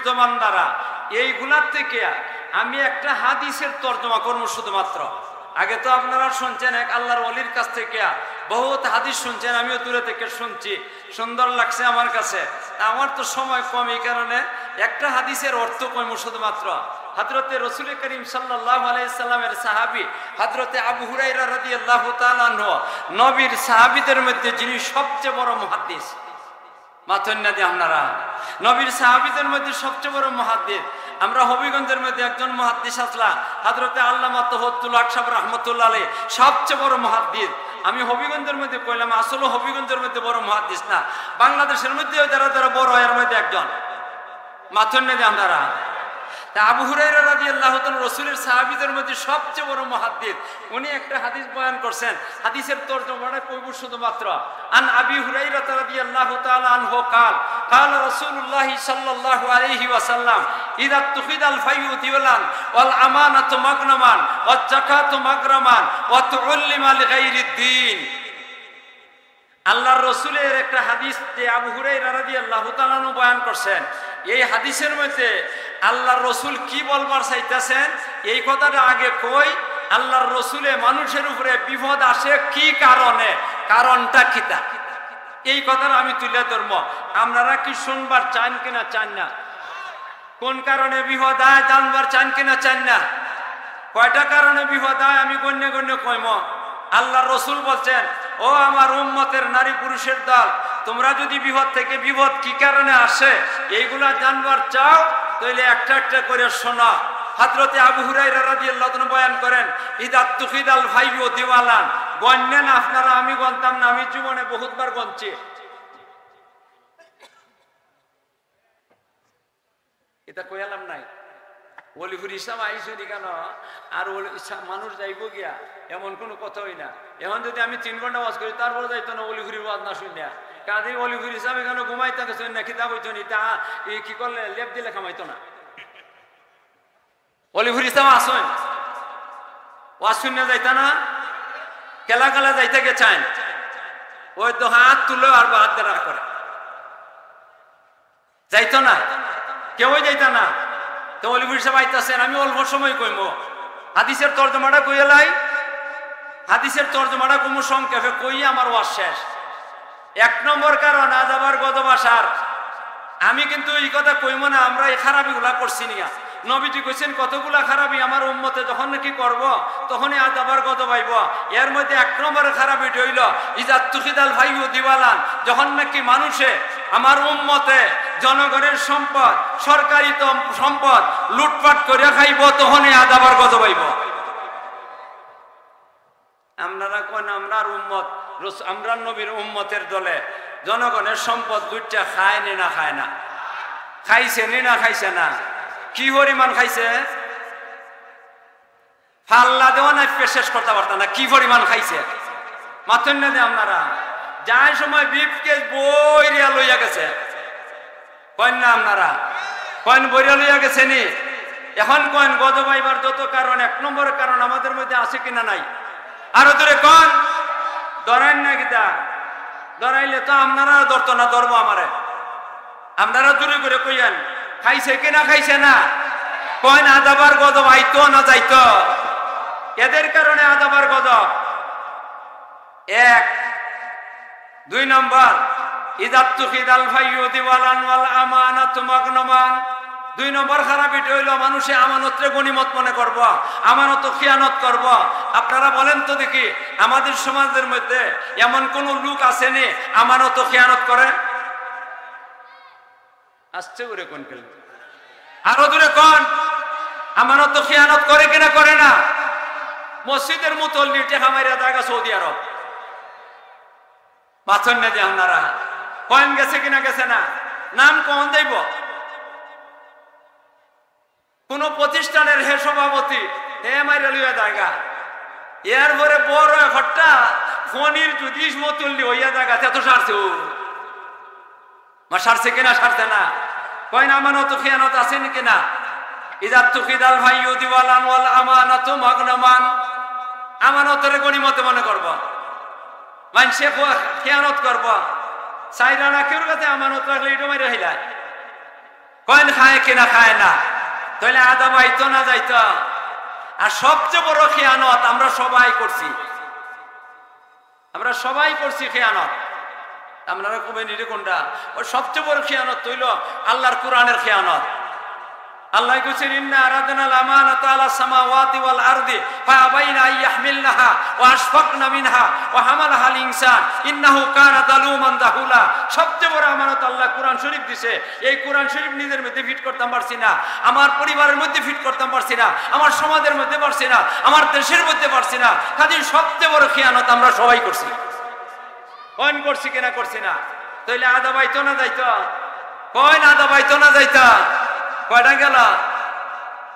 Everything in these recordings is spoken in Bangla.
বুদ্ধমানদারা, এইগুলার থেকে আমি একটা হাদিসের তর্জমা করবো শুধুমাত্র। আগে তো আপনারা শুনছেন এক আল্লাহর ওলির কাছ থেকে বহুত হাদিস শুনছেন, আমিও দূরে থেকে শুনছি, সুন্দর লাগছে আমার কাছে। আমার তো সময় কম, এই কারণে একটা হাদিসের অর্থ কইমু শুধুমাত্র। হযরতে রাসূল করিম সাল্লাল্লাহু আলাইহি সাল্লামের সাহাবী হযরতে আবু হুরায়রা রাদিয়াল্লাহু তাআলা আনহু, নবীর সাহাবীদের মধ্যে যিনি সবচেয়ে বড় মুহাদ্দিস। মাথুন না দিয়ে আপনারা, নবীর সাহাবীদের মধ্যে সবচেয়ে বড় মুহাদ্দিস। আমরা হবিগঞ্জের মধ্যে একজন মুহাদ্দিস আসলা, হযরতে আল্লামা তৌহিদুল হক সাহেব রাহমাতুল্লাহ আলাইহি, সবচেয়ে বড় মুহাদ্দিস। আমি হবিগঞ্জের মধ্যে কইলাম, আসলে হবিগঞ্জের মধ্যে বড় মুহাদ্দিস না, বাংলাদেশের মধ্যেও যারা যারা বড় এর মধ্যে একজন। মাথুন না দিয়ে আপনারা। তা আবু হুরায়রা রাদিয়াল্লাহু তাআলা রাসূলের সাহাবীদের মধ্যে সবচেয়ে বড় মুহাদ্দিস। উনি একটা হাদিস বয়ান করছেন, হাদিসের তরজমাটা কইব শুধুমাত্র। আন আবি হুরায়রা রাদিয়াল্লাহু তাআলা আনহু قال قال رسول الله صلى الله عليه وسلم اذا اتخذ الفيء ديولا والامانه مغنما والزكاه مغرما وتعلم لغير الدين। আল্লাহর রাসূলের একটা হাদিস যে আবু হুরায়রা রাদিয়াল্লাহু তাআলা আনহু বয়ান করছেন, এই হাদিসের মধ্যে আল্লাহর রাসূল কি বলবার চাইতেছেন এই কথাটা আগে কই। আল্লাহর রাসূলে মানুষের উপরে বিপদ আসে কি কারণে, কারণটা কিতা, এই কথাটা আমি তুলে ধরব। আপনারা কি শুনবার চান কিনা চান না? কোন কারণে বিপদ আয় জানবার চান কিনা চান না? কয়টা কারণে বিপদ আয় আমি গণ্যে গণ্যে কইম। আল্লাহর রাসূল বলছেন, ও আমার উম্মতের নারী পুরুষের দল, তোমরা যদি বিপদ থেকে বিপদ কি কারণে আসে এইগুলা জানবার চাও তাহলে একটা একটা করে শোনা। হযরতে আবু হুরায়রা রাদিয়াল্লাহু তাআলা বয়ান করেন, ইদা তুখিদাল ফাইয়ু দিওয়ালান, গণ্যেন আপনারা, আমি গণতাম না, আমি জীবনে বহুতবার গণছি। এটা কইলাম নাই অলিফুর ইসলাম আইসুনি কেন আর মানুষ যাইব গিয়া এমন কোনো কথাই না। এখন যদি আমি 3 ঘন্টা ওয়াজ করি তারপরে যাইতো না অলিফুরির ওয়াজ না শুনিয়া, কাজে অলিফুর ইসলাম এখানে ঘুমাইতে গেছে না, কিতাব হইতো নি, তা কি করলে লেপ দিলে খামাইতো না। অলিফুর ইসলাম আসেন ওয়াজ শুনিয়া যাইতা না, কেলা কেলা যাইতে গেছেন, ওই তো হাত তুলে আর হাত দেড়া করে যাইতো না, কেউই যাইতা না। তো অলিফুর সাহেব আইতাছেন, আমি অল্প সময় কইম, হাদিসের তর্জমাটা কইয়া লাই, হাদিসের তর্জমাটা কমু সংক্ষেপে কই আমার ওয়াজ শেষ। 1 নম্বর কারণ আযাবার গজব আসার। আমি কিন্তু এই কথা কইব না আমরা এই খারাপিগুলা করছি না। নবীজি কইছেন কতগুলা খারাপি আমার উম্মতে যখন নাকি করব তখনই আযাবার গজব আইব। এর মধ্যে 1 নম্বরের খারাপি হইল ইজা তুখিদাল ফাইয়ু দিওয়ালান, যখন নাকি মানুষে আমার উম্মতে জনগণের সম্পদ, সরকারি সম্পদ লুটপাট করে খাইব তখনই আযাবার গজব আইব। আপনারা কোন আমরার উম্মত, আমরা নবীর উম্মতের দলে জনগণের সম্পদ লুটটা খায় নি না খায় না? খাইছে নি না খাইছে না? কি পরিমাণ খাইছে? ফাল্লা দেওয়া না শেষ করতে পারত না, কি পরিমাণ খাইছে মাথুন না দে। আপনারা যাই সময় বিফকেস বইরিয়া লইয়া গেছে, কইন না আপনারা, কইন বইরিয়া লইয়া গেছে নি? এখন কইন গজব আইবার যত কারণ 1 নম্বরের কারণ আমাদের মধ্যে আছে কিনা নাই? আরো দূরে কন, ধরাইন না কিতা? ধরাইলে তো আপনারা ধরতো না, ধরবো আমারে। আপনারা দূরে করে কইয়েন খাইছে কিনা খাইছে না? কইন আযাবার গজব আইতো না যাইতো? এদের কারণে আযাবার গজব। 1 2 নম্বর ইযা তুখিদাল ফাইয়ু দিওয়ালান ওয়াল আমানাতু মাগনামান। 2 নম্বর খারাপ এটা হইল মানুষে আমানতরে গনিমত মনে করব, আমানত খিয়ানত করব। আপনারা বলেন তো দেখি আমাদের সমাজের মধ্যে এমন কোন লোক আসেনি আমানত খিয়ানত করে? আসছে ওরে কোন কেন? আরো দূরে কোন আমানত খিয়ানত করে কিনা করে না? মসজিদের মুতল্লি টাকা মাইরা জায়গা সৌদি আরব, মাথন না যে আপনারা কয়েন গেছে কিনা গেছে না? নাম কখন দেব? কোন প্রতিষ্ঠানের হে সভাপতি হে মাইরা লইয়া জায়গা, এর পরে বড় ঘরটা ফনির যদি মতুল্লি হইয়া জায়গা এত সারছে, ও মা সারছে কিনা সারছে না? কয়েন আমানত খিয়ানত আছে নাকি না? ইযা তুখিদাল ফাইয়ু দিওয়ালান ওয়াল আমানাতু মাগনামান, আমানতের গনিমতে মনে করব, মানুষে খিয়ানত করব। চাইরা না কেউ কাছে আমানত রাখলে এটা মাইরা হইলা কয়েন খায় কিনা খায় না, তাহলে আদব আইতো না যাইতো। আর সবচেয়ে বড় খেয়ানত আমরা সবাই করছি, আমরা সবাই করছি খেয়ানত। আপনারা কবে নিরে কোনটা? ওই সবচেয়ে বড় খেয়ানত হইল আল্লাহর কোরআনের খেয়ানত। আল্লাহ কইছেন ইন্না আরাদনাল আমানাতা আলা সামাওয়াতি ওয়াল আরদি ফাআবাইনা আইয়াহমিলনাহা ওয়া আশফাকনা মিনহা ওয়া হামালাহাল ইনসান ইন্নাহু কানা যালুমান জাহুলা। সবচেয়ে বড় আমানত আল্লাহ কোরআন শরীফ দিছে। এই কোরআন শরীফ নিজের মধ্যে ফিট করতাম পারছি না, আমার পরিবারের মধ্যে ফিট করতাম পারছি না, আমার সমাজের মধ্যে পারছি না, আমার দেশের মধ্যে পারছি না। কাজেই সবচেয়ে বড় খেয়ানত আমরা সবাই করছি। কোন করছি কিনা করছি না, তাইলে আদব আইতো না যাইতো? কোন আদব আইতো না যাইতো? কয়টা গেল?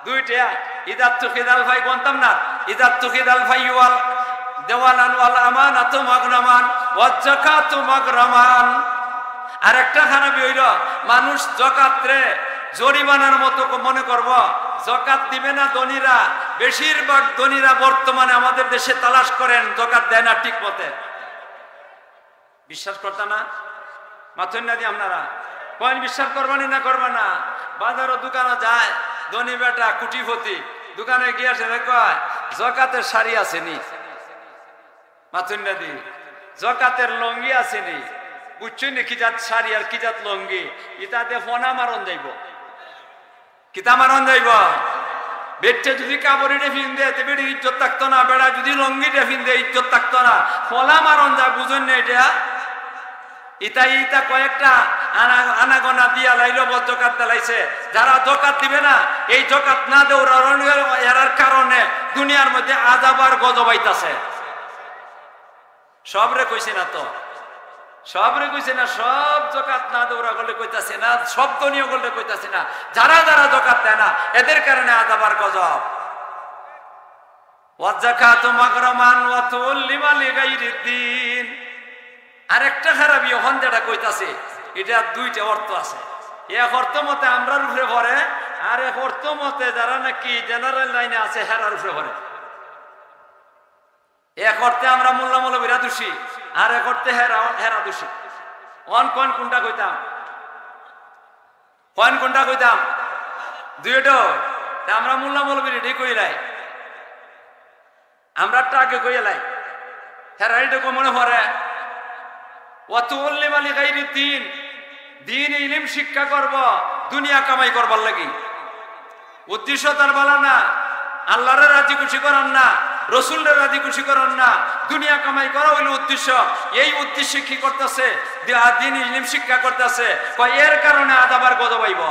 দুইটা। ইদাত তুখিদাল ভাই গন্তাম না, ইদাত তুখিদাল ভাই ওয়াল দেওয়ালান ওয়াল আমানাতু মাগরামান ওয়াজ যাকাতু মাগরামান। আর একটা খারাপি হইল মানুষ যাকাত রে জরিমানার মতো মনে করব। যাকাত দিবে না ধনীরা, বেশিরভাগ ধনীরা বর্তমানে আমাদের দেশে তালাশ করেন যাকাত দেয় না ঠিক মতে। বিশ্বাস করতা না? মাথুন না দি আপনারা কয়েন বিশ্বাস করবানি না করবা না? বাজারও দোকানে যায় ধনী বেটা কুটিপতি, দোকানে গিয়ে আসে কয় যাকাতের শাড়ি আসেনি, মাথুন না দি যাকাতের লঙ্গি আসেনি, বুঝছই না কি জাত শাড়ি আর কি জাত লঙ্গি, ইতাতে ফোনা মারণ যাইব, কিতা মারণ যাইব। বেটে যদি কাপড়ি টেফিন দেয় বেড়ির ইজ্জত থাকতো না, বেড়া যদি লঙ্গি টেফিন দেয় ইজ্জত থাকতো না। ফলা মারণ যায়, বুঝুন না এটা? ইতা ইতা কয়েকটা আনাগোনা দিয়া লাইল যাকাত দিলাইছে। যারা যাকাত দিবে না, এই যাকাত না দেওয়ার কারণে দুনিয়ার মধ্যে আযাব আর গজব আইতাছে। সবরে কইছে না তো, সবরে কইছে না, সব যাকাত না দেওয়া গলে কইতাছে না, সব দুনিয়া গলে কইতাছে না। যারা যারা যাকাত দেয় না এদের কারণে আযাব আর গজব। ওয়াজ যাকাতু মাগরামান ওয়া তুল্লিমা লিগাইরিদ দ্বীন। আরেকটা খারাপি ওখান যেটা কইতাছে, এটা দুইটা অর্থ আছে। এক অর্থ মতে আমরার উপরে ভরে, আর এক অর্থ মতে যারা নাকি জেনারেল লাইনে আছে হেরার উপরে ভরে। এক অর্থে আমরা মোল্লা মৌলবীরা দোষী, আর এক অর্থে হেরা দোষী। কোন কোনটা কইতাম? কোনটা কইতাম? দুইটা। আমরা মোল্লা মৌলবীর এটাই কইলাই, আমরা আগে কইলাই, হেরা এটা মনে পড়ে। দিন ইলম শিক্ষা করব দুনিয়া কামাই করবার লাগি, উদ্দেশ্য তার বলা না আল্লাহরে রাজি খুশি করার না, রসুলরে রাজি খুশি করার না, দুনিয়া কামাই করা হইল উদ্দেশ্য। এই উদ্দেশ্যে কি করতেছে? দিন ইলম শিক্ষা করতেছে, এর কারণে আযাব আর গজব আইব।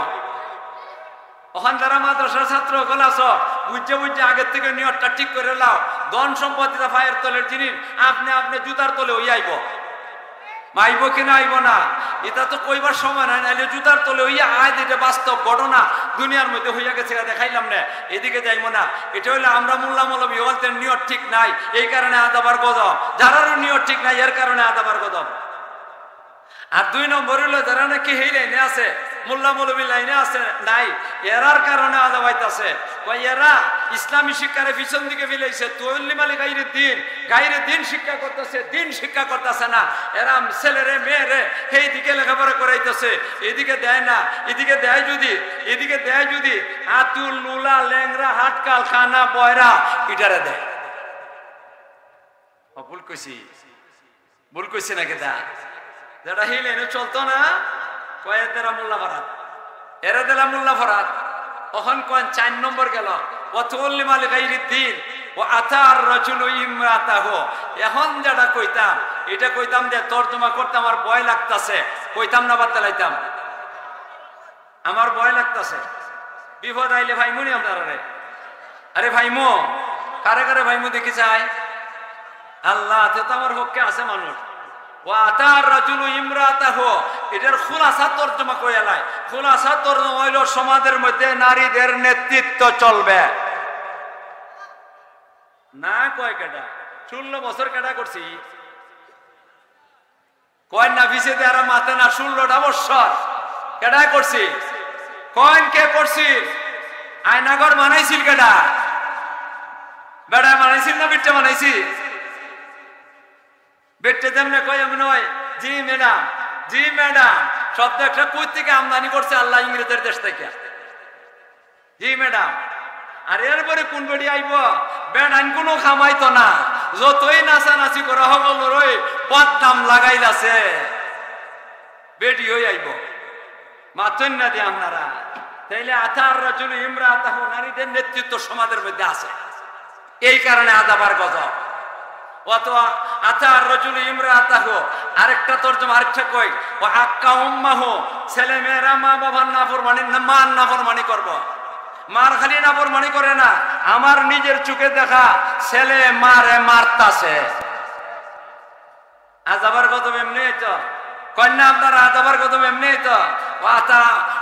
ওখান যারা মাদ্রাসার ছাত্র হল আছো, বুঝে বুঝে আগের থেকে নিয়তটা ঠিক করে লাও। ধন সম্পত্তিটা ফায়ের তলের জিনিস, আপনি আপনি জুতার তলে হইয়া আইব। আইব কিনা আইব না এটা তো কইবার সময় নাই, নাইলে জুতার তলে হইয়া আয়। এটা বাস্তব ঘটনা, দুনিয়ার মধ্যে হইয়া গেছে, দেখাইলাম না, এদিকে যাইব না। এটা হইলে আমরা মোল্লা মৌলবী ওদের নিয়ত ঠিক নাই, এই কারণে আযাব আর গজব। যারারও নিয়ত ঠিক নাই এর কারণে আযাব আর গজব। আর দুই নম্বর হইলো যারা নাকি এই লাইনে আছে, মোল্লা মৌলবী লাইনে আছে নাই, এরার কারণে আযাব আইতাছে। এরা ইসলামী শিক্ষারে পিছন দিকে ফেলেছে, তুল্লিম আলী গাইরে দিন, গাইরে দিন শিক্ষা করতেছে, দিন শিক্ষা করতেছে না। এরা ছেলেরে মেয়েরে সেই দিকে লেখাপড়া করাইতেছে, এদিকে দেয় না। এদিকে দেয় যদি আতুল লুলা ল্যাংরা হাটকাল খানা বয়রা ইটারে দেয়। ভুল কইছি না কেটা? যেটা হিল এনে চলতো না, কয়েক দেরা মোল্লা ফরাত, এরা দিলা মোল্লা ফরাত। তখন কয়েন 4 নম্বর গেল, ওয়াতুল্লিম আলী গাইরিদ দ্বীন ওয়া আতার রাজুলু ইমরাতাহু। এখন যেটা কইতাম, এটা কইতাম যে তর্জমা করতে আমার ভয় লাগতাছে, কইতাম না, বাদ দিলাইতাম। আমার ভয় লাগতাছে, বিপদ আইলে ভাই মুনি আপনারা রে। আরে ভাইমো, কারে কারে ভাইমো দেখি চাই? আল্লাহ তো আমার পক্ষে আছে মানুষ। ওয়াতার রাজুলু ইমরাতাহু, এটার খুলাসা তর্জমা কইলাই। খুলাসা তর্জমা হইল সমাজের মধ্যে নারীদের নেতৃত্ব চলবে না। কয় কেটা 16 বছর কেটা করছি, কয় না ভিসে দেয়ারা মাতে না 16টা বছর কেটা করছি। কয়েন কে করছি? আয়নাগর বানাইছিল কেটা? বেড়া বানাইছিল না বিট্টা বানাইছি? বেটে যেমনে কয় এমন হয়, জি ম্যাডাম, জি ম্যাডাম, শব্দ একটা কই থেকে আমদানি করছে আল্লাহ ইংরেজের দেশ থেকে। জি ম্যাডাম। আর এরপরে কোন বেড়ি আইব, বেড়ান কোনো খামাইতো না, যতই নাচানাচি করা সকলের ওই বদনাম লাগাইলাছে বেডি হয়ে আইব। মাতন না দিয়ে আপনারা তাইলে আতার রাজুল ইমরাতাহু, নারীদের নেতৃত্ব সমাজের মধ্যে আছে, এই কারণে আদাবার গজব। অথবা আতার রাজুল ইমরাতাহু, আরেকটা তরজমা আরেকটা কই, ও আক্কা উম্মাহু, ছেলে মেয়েরা মা বাবার নাফরমানি, মান নাফরমানি করব। মার খালি নাফরমানি করে না, আমার নিজের চোখে দেখা ছেলে মারে মারতাছে। আজাবার গজব এমনি তো কন্যা, আপনারা আজাবার গজব এমনি তো।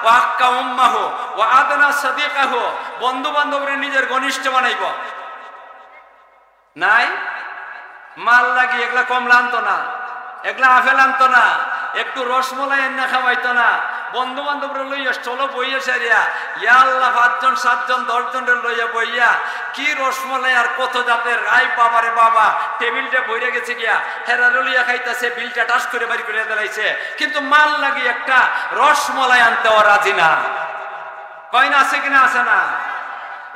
ওয়াক্কা উম্মাহু ওয়া আদনা সাদিকাহু, বন্ধু বান্ধবরে নিজের ঘনিষ্ঠ বানাইব। নাই মাল লাগি এগুলা কমলা আনতো না, এগুলা আপেল আনতো না, একটু রসমলাই এনে খাওয়াইতো না। বন্ধু বান্ধবরে লইয়া চলো বইয়া সারিয়া, ইয়া আল্লাহ 5 জন 7 জন 10 জনের লইয়া বইয়া কি রসমলাই আর কত জাতের, আই বাবারে বাবা, টেবিলটা বইরে গেছে গিয়া, হেরারে লইয়া খাইতেছে, বিলটা টাস করে বাড়ি করে দিলাইছে, কিন্তু মাল লাগি একটা রসমলাই আনতেও রাজি না। কয়না আছে কিনা? আছে না?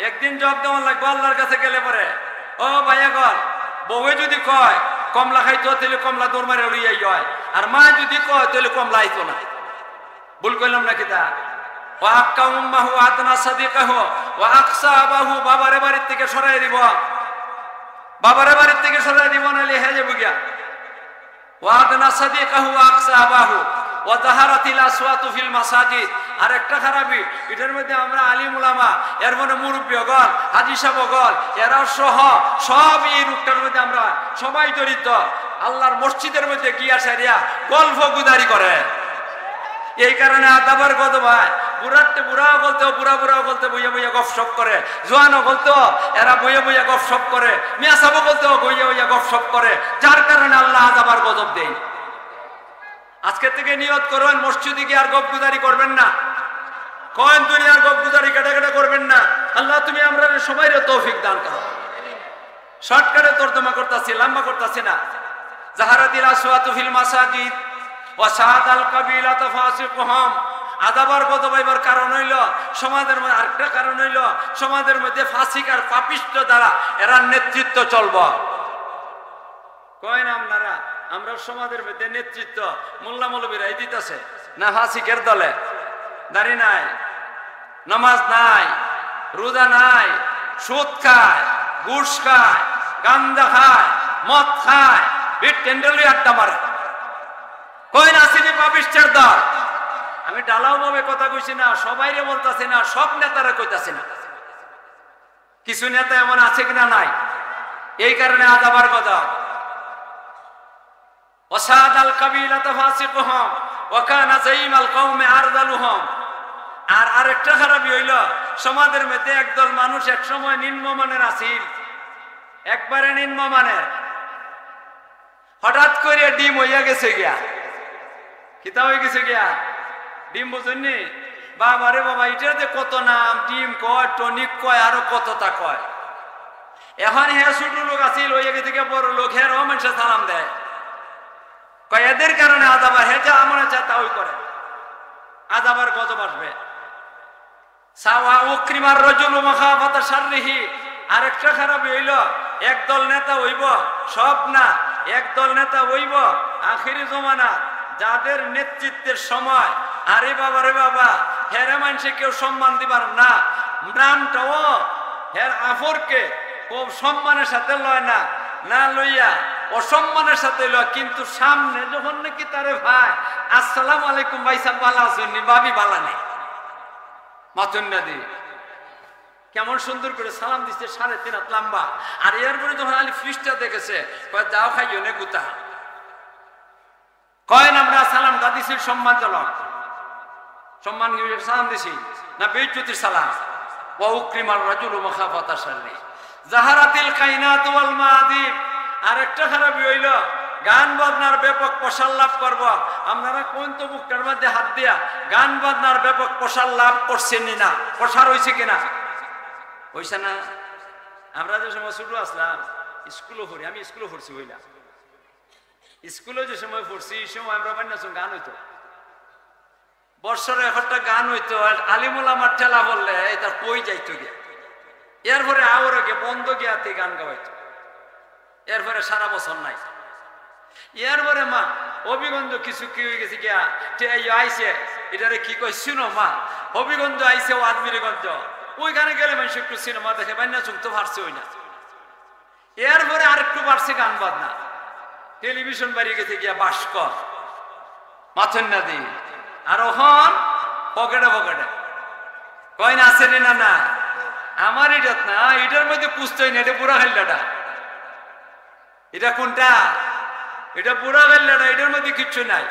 একদিন জব দেওয়ান লাগবে আল্লাহর কাছে গেলে পরে, ও ভাইয়া গল বউয়ে যদি কয় কমলা খাইতো তাহলে কমলা দৌড় মারে লইয়াই হয়, আর মা যদি কয় তাহলে কমলা আইতো না। ভুল কইলাম নাকি? তা ওয়াক্কা উম্মাহু আদনা সাদিকাহু ওয়া আকসা আবাহু, বাবারে বাড়ির থেকে সরাই দিব, বাবারে বাড়ির থেকে সরাই দিব, নালে হে যাবো গিয়া। ওয়া আদনা সাদিকাহু ওয়া আকসা আবাহু ওয়া যাহারাতিল আসওয়াতু ফিল মাসাজিদ। আর একটা খারাপি, এটার মধ্যে আমরা আলিম উলামা, এর মধ্যে মুরব্বী গল, হাজী সাহেব গল, এরা সহ সব এই রূপটার মধ্যে আমরা সবাই জড়িত। আল্লাহর মসজিদের মধ্যে গিয়া সারিয়া গল্প গুদারি করে, এই কারণে আদাবার গদ ভাই। বুড়াতে বুড়াও বলতে, বুড়া বুড়াও বলতে বইয়া বইয়া গপসপ করে, জোয়ানও বলতো এরা বইয়া বইয়া গপসপ করে, মিয়া সাহেব বলতেও বইয়া বইয়া গপসপ করে, যার কারণে আল্লাহ আদাবার গজব দেয়। আজকে থেকে নিয়ত করবেন মসজিদে গিয়ে আর গপ গুজারি করবেন না, কয়েন দুনিয়ার গপ গুজারি কেটে কেটে করবেন না। আল্লাহ তুমি আমরা সবাই তৌফিক দান করো। শর্টকাটে তর্জমা করতেছি, লম্বা করতেছি না। যাহারাতিল আসওয়াতু ফিল মাসাজিদ ওয়া সাদাল কাবিলাতু ফাসিকুহুম, আযাবার গজবের কারণ হইল সমাজের মধ্যে, আরেকটা কারণ হইল সমাজের মধ্যে ফাসিক আর পাপিষ্ট দ্বারা এরা নেতৃত্ব চলব। কয়েন আপনারা আমরা সমাজের মধ্যে নেতৃত্ব মোল্লা মৌলবীরাই দিতেছে না, ফাসিকের দলে দাড়ি নাই, নামাজ নাই, রোজা নাই, সুদ খায়, ঘুষ খায়, গাঞ্জা খায়, মদ খায়, বিট টেন্ডালি আড্ডা মারে। কইন আসিনি পাপিষ্টের দল। আমি ডালাও ভাবে কথা কইছি না, সবাইরে বলতাছি না, সব নেতারা কইতাছি না, কিছু নেতা এমন আছে কিনা নাই, এই কারণে আযাবার গজব। ওয়াসাদাল কাবিলাতু ফাসিকুহুম ওয়া কানা যাইমাল কওমি আরদালুহুম। আর আরেকটা খারাপই হইল সমাজের মধ্যে একদল মানুষ এক সময় নিম্নমানের আছিল, একবারে নিম্নমানের, হঠাৎ করে ডিম হইয়া গেছে গিয়া। কিতা হয়ে গেছে গিয়া? ডিম বুঝেননি? বাবারে বাবা, এটাতে কত নাম, ডিম কয়, টনিক কয়, আরো কতটা কয়। এখন হে ছোট লোক আছিল, হইয়া গেছে গিয়া বড় লোক, হে রো মানুষে সালাম দেয়, কয় এদের কারণে আযাবার, হে যা আমার চায় তা ওই করে, আযাবার গজব আসবে। সাওয়া উকরিমার রাজুলু মাখাফাতা শাররিহি। আরেকটা খারাপ হইল একদল নেতা হইব, সব না, একদল নেতা হইব আখিরি জমানা, যাদের নেতৃত্বের সময় আরে বাবা রে বাবা, হেরে মানুষে কেউ সম্মান দিবার না, নামটাও হের আফরকে খুব সম্মানের সাথে লয় না, না লইয়া অসম্মানের সাথে লয়, কিন্তু সামনে যখন নাকি তারে ভাই আসসালামু আলাইকুম ভাই সাহেব ভালো আছেন, ভাবি ভালো নেই, মাতুন্না দি কেমন সুন্দর করে সালাম দিচ্ছে, 3.5 হাত লম্বা। আর এরপরে যখন আলী ফিসটা দেখেছে, কয় যাও খাইও নে গুতা, কয়েন আমরা সালামটা দিছি সম্মানজনক, সম্মান সালাম দিছি না বেইজ্জতির সালাম। ওয়া উকরিমার রাজুলু মাখাফাতা শাররি যাহারাতিল কাইনাতু ওয়াল মাআদিব। আরেকটা খারাপই হইল গান বাজনার ব্যাপক প্রসার লাভ করব। আপনারা কোন তো বুকটার মধ্যে হাত দিয়া গান বাজনার ব্যাপক প্রসার লাভ করছেন না, প্রসার হয়েছে কিনা? হইছে না? আমরা যে সময় ছোট আসলাম স্কুলও পড়ি, আমি স্কুলও পড়ছি, হইলা স্কুলে যে সময় পড়ছি এই সময় আমরা বান্যাসুন গান হইতো, বর্ষার একটা গান হইতো, আলিমুল আমার ঠেলা বললে তার কই যাইতো গিয়া, এরপরে আওয়ার গে বন্ধ গিয়াতে গান গাওয়াইতো, এরপরে সারা বছর নাই। এরপরে মা হবিগঞ্জ কিছু কি হয়ে গেছে গিয়া আইসে, এটারে কি কই শুনো মা, হবিগঞ্জ আইসে ও আদমিরগঞ্জ, ওইখানে গেলে মানুষ একটু সিনেমা দেখে বাইনা শুনতে পারছে ওই না। এরপরে আর একটু বাড়ছে গান বাজনা, টেলিভিশন বাড়িয়ে গেছে গিয়া ভাস্কর, মাথন নদী, আর ওখান পকেটে পকেটে কয় না আছে না না আমার এটাত না, এটার মধ্যে পুষতই না, এটা পুরা খাইলাটা, এটা কোনটা, এটা পুরা খাইলাটা, এটার মধ্যে কিচ্ছু নাই।